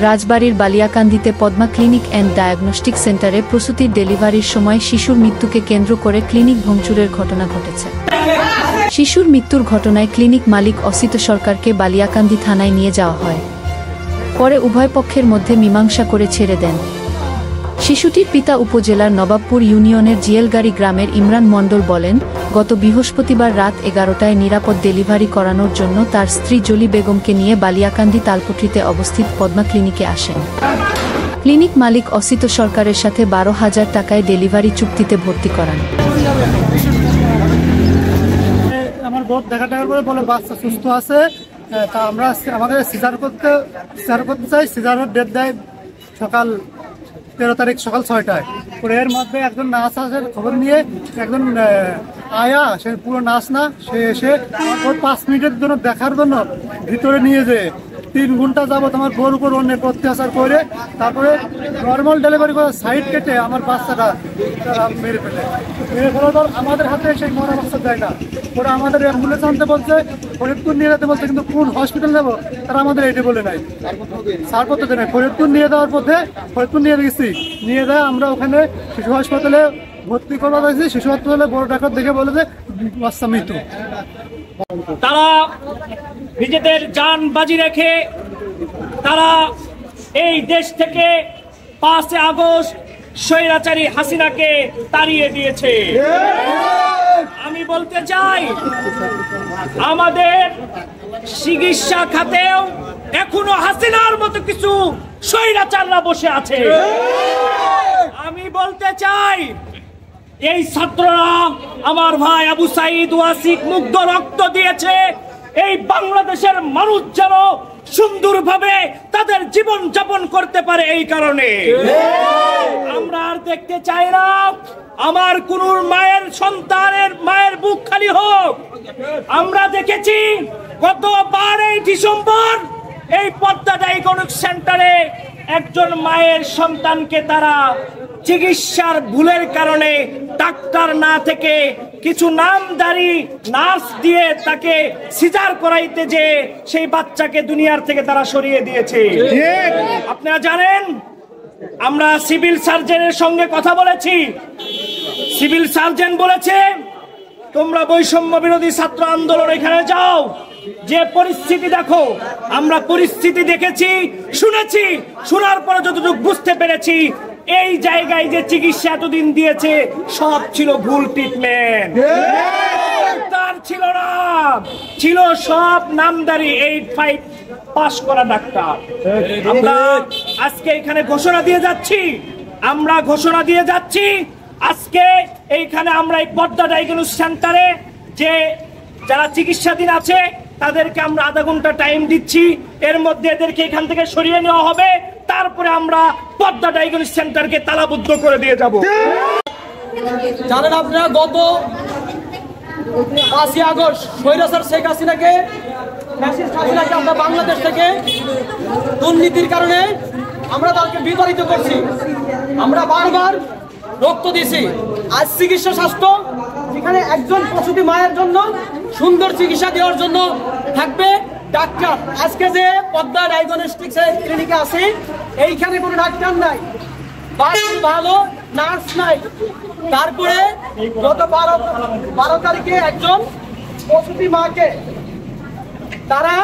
রাজবাড়ীর বালিয়াকান্দিতে Padma clinic and diagnostic সেন্টারে প্রসূতির ডেলিভারির সময় শিশুর মৃত্যুকে কেন্দ্র করে ক্লিনিক ভাঙচুরের ঘটনা ঘটেছে। শিশুর মৃত্যুর ঘটনায় ক্লিনিক মালিক অসিত সরকারকে বালিয়াকান্দি থানায় নিয়ে যাওয়া হয়। পরে উভয় পক্ষের মধ্যে মীমাংসা করে ছেড়ে দেন। শিশুটির পিতা উপজেলার নবাবপুর ইউনিয়নের জিয়েলগাড়ি গ্রামের ইমরান মণ্ডল বলেন, গত বৃহস্পতিবার রাত 11টায় নিরাপদ ডেলিভারি করানোর জন্য তার স্ত্রী জলি বেগমকে নিয়ে বালিয়াকান্দি তালপট্রিতে অবস্থিত পদ্মা ক্লিনিকে আসেন। ক্লিনিক মালিক অসিত সরকারের সাথে 12,000 টাকায় ডেলিভারি চুক্তিতে ভর্তি করান। আমার বোধ দেখা পরে বলে বাচ্চা সুস্থ আছে, তা আমরা আমাদের সিজার করতে চাই। সিজারের ডেট দেয় সকাল 13 তারিখ সকাল 6টায়। এর মধ্যে একজন নার্স আছে, খবর নিয়ে একজন আয়া, সে পুরো নার্স না, সে এসে 5 মিনিটের জন্য দেখার জন্য ভিতরে নিয়ে যেয়ে 3 ঘন্টা যাবো তোমার বোর উপর অন্যের অত্যাচার করে তারপরে নর্মাল ডেলিভারি করে সাইড কেটে আমার বাচ্চাটা মেরে ফেলার পর আমাদের হাতে সেই মরা বাচ্চার জায়গা ওরা আমাদের অ্যাম্বুলেন্স আনতে বলছে, ফরিদপুর নিয়ে যেতে বলছে, কিন্তু কোন হসপিটাল যাবো তারা আমাদের এইটা বলে নাই, ছাড়পত্র দেয় নাই। ফরিদপুর নিয়ে যাওয়ার পথে ফরিদপুর নিয়ে গেছি, নিয়ে যায় আমরা ওখানে শিশু হাসপাতালে ভর্তি করা হয়েছি। শিশু হাসপাতালে বড় ডাক্তার দেখে বলে যে বাচ্চা মৃত। তারা নিজেদের জান বাজি রেখে তারা এই দেশ থেকে 5 আগস্ট স্বৈরাচারী হাসিনাকে তাড়িয়ে দিয়েছে। আমি বলতে চাই, আমাদের চিকিৎসা খাতেও এখনো হাসিনার মতো কিছু স্বৈরাচাররা বসে আছে। আমি বলতে চাই, এই ছাত্ররা আমার ভাই আবু সাইদ ওয়াসিক মুগ্ধ রক্ত দিয়েছে এই বাংলাদেশের মানুষ যেন সুন্দরভাবে তাদের জীবন যাপন করতে পারে। এই কারণে আমরা আর দেখতে চাই না আমার কোন মায়ের সন্তানের মায়ের বুক খালি হোক। আমরা দেখেছি গত 12 ডিসেম্বর এই পদ্মা ডায়াগনস্টিক সেন্টারে একজন মায়ের সন্তানকে তারা চিকিৎসার ভুলের কারণে ডাক্তার না থেকে কিছু নামধারী নার্স দিয়ে তাকে সিজার করাইতে যে সেই বাচ্চাকে দুনিয়ার থেকে তারা সরিয়ে দিয়েছে। আপনারা জানেন, আমরা সিভিল সার্জনের সঙ্গে কথা বলেছি। সিভিল সার্জন বলেছে, তোমরা বৈষম্য বিরোধী ছাত্র আন্দোলন এখানে যাও, যে পরিস্থিতি দেখো। আমরা পরিস্থিতি দেখেছি, শুনেছি, শোনার পরে যতটুকু বুঝতে পেরেছি এই জায়গায় যে চিকিৎসা এতদিন দিয়েছে সব ছিল ভুল ট্রিটমেন্ট, তার ছিল না, ছিল সব নামদারি 8-5 পাস করা ডাক্তার। আমরা আজকে এখানে ঘোষণা দিয়ে যাচ্ছি, আজকে এইখানে আমরা এই পদ্মা ডায়াগনস্টিক সেন্টারে যে যারা চিকিৎসাধীন আছে তাদেরকে আমরা আধা ঘন্টা টাইম দিচ্ছি। এর মধ্যে এদেরকে এখান থেকে সরিয়ে নেওয়া হবে, তারপরে আমরা পদ্মা ডায়াগনস্টিক সেন্টারকে তালাবদ্ধ করে দিয়ে যাব। জানেন আপনারা, গত 5 আগস্ট স্বৈরাচার শেখ হাসিনাকে আমরা বাংলাদেশ থেকে দুর্নীতির কারণে আমরা তাকে বিতাড়িত করছি। আমরা বারবার রক্ত দিয়েছি। আজ চিকিৎসা স্বাস্থ্য যেখানে একজন প্রসূতি মায়ের জন্য সুন্দর চিকিৎসা দেওয়ার জন্য থাকবে ডাক্তার। আজকে যে পদ্মা ডায়াগনস্টিক ক্লিনিকে আছে এইখানে কোনো ডাক্তার নাই, ভালো নার্স নাই। তারপরে গত 12 তারিখে একজন প্রসূতি মাকে তারা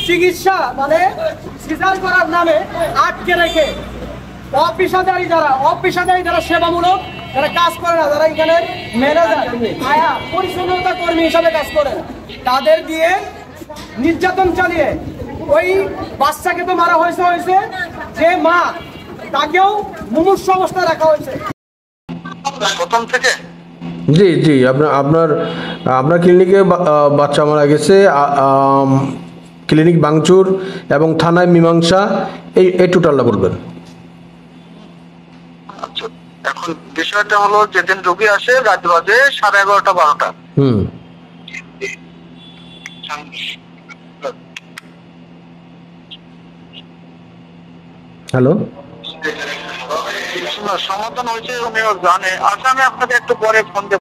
চিকিৎসা মানে সিজার করার নামে আটকে রেখে অপেশাদারী যারা সেবামূলক যারা কাজ করে না, যারা এখানে ম্যানেজার আয়া পরিচ্ছন্নতা কর্মী হিসাবে কাজ করে, তাদের দিয়ে নির্যাতন চালিয়ে ওই বাচ্চাকে তো মারা হয়েছে, যে মা তাকেও মুমূর্ষু অবস্থায় রাখা হয়েছে প্রথম থেকে। জি জি, আপনার ক্লিনিকে বাচ্চা মারা গেছে, ক্লিনিক ভাঙচুর এবং থানায় মীমাংসা, এই টোটালটা বলবেন। আচ্ছা, এখন বিষয়টা হলো যেদিন রোগী আসে রাত বাজে 11:30-12টা। হ্যালো, সমাধান হয়েছে উনিও জানে। আচ্ছা, আমি আপনাকে একটু পরে ফোন দেব,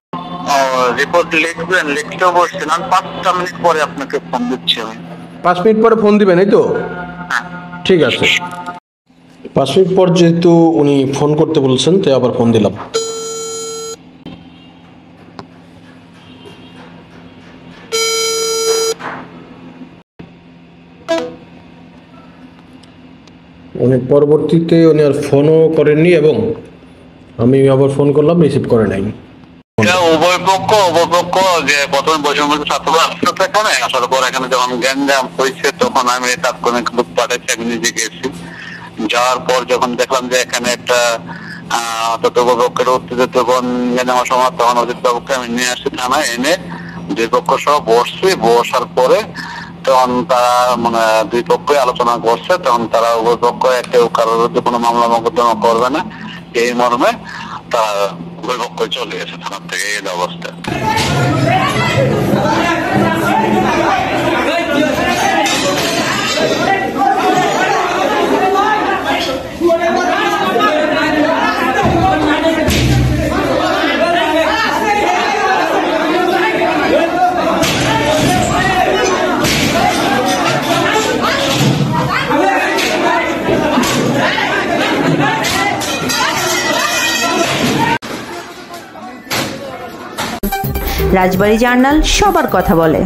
রিপোর্ট লিখবেন, লিখতেও বসছেন, আমি 5 মিনিট পরে আপনাকে ফোন দিচ্ছি। আমি 5 মিনিট পরে ফোন দিবেন, এই তো? ঠিক আছে। 5 মিনিট পর যেহেতু উনি ফোন করতে বলছেন, তাই আবার ফোন দিলাম। উনি পরবর্তীতে উনি আর ফোনও করেননি এবং আমি আবার ফোন করলাম, রিসিভ করে নাই। উভয় পক্ষ যে প্রথমে বৈষম্য ছাত্ররা আসতে এখানে আসার পর এখানে যখন গ্যাঞ্জাম হয়েছে তখন আমি তাৎক্ষণিক লোক পাঠাচ্ছি, আমি নিজে গেছি। যাওয়ার পর যখন দেখলাম যে এখানে একটা পক্ষের উত্তেজিত গ্যাঞ্জাম সমাজ, তখন অজিত বাবুকে আমি নিয়ে আসছি থানায়, এনে দুই পক্ষ সহ বসছি। বসার পরে তখন তারা মানে দুই পক্ষই আলোচনা করছে, তখন তারা উভয় পক্ষ কেউ কারোর বিরুদ্ধে কোনো মামলা মোকদ্দমা করবে না এই মর্মে তারা উভয় পক্ষই চলে গেছে থানার থেকে। এই অবস্থা। রাজবাড়ী জার্নাল সবার কথা বলে।